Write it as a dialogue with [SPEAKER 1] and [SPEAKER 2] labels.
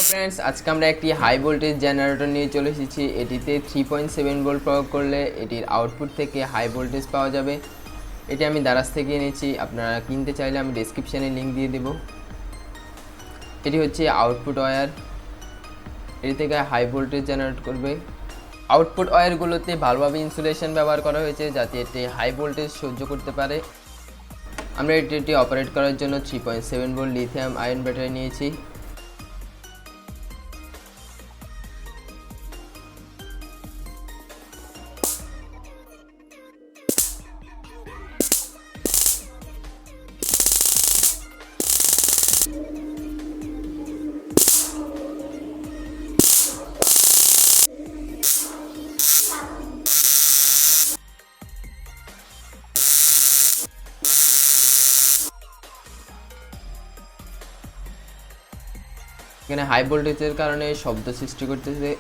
[SPEAKER 1] Friends, আজকে আমরা একটি হাই ভোল্টেজ জেনারেটর নিয়ে চলে এসেছি। এটিতে 3.7 ভোল্ট প্রয়োগ করলে এটির আউটপুট থেকে হাই ভোল্টেজ পাওয়া যাবে। এটি আমি দারাজ থেকে এনেছি, আপনারা কিনতে চাইলে আমি ডেসক্রিপশানে লিঙ্ক দিয়ে দেব। এটি হচ্ছে আউটপুট ওয়্যার, এটি থেকে হাই ভোল্টেজ জেনারেট করবে। আউটপুট ওয়্যারগুলোতে ভালোভাবে ইনসুলেশন ব্যবহার করা হয়েছে যাতে এটি হাই ভোল্টেজ সহ্য করতে পারে। আমরা এটি অপারেট করার জন্য 3.7 ভোল্ট লিথিয়াম আয়ন ব্যাটারি নিয়েছি। এখানে হাই ভোল্টেজের কারণে শব্দ সৃষ্টি করতেছে।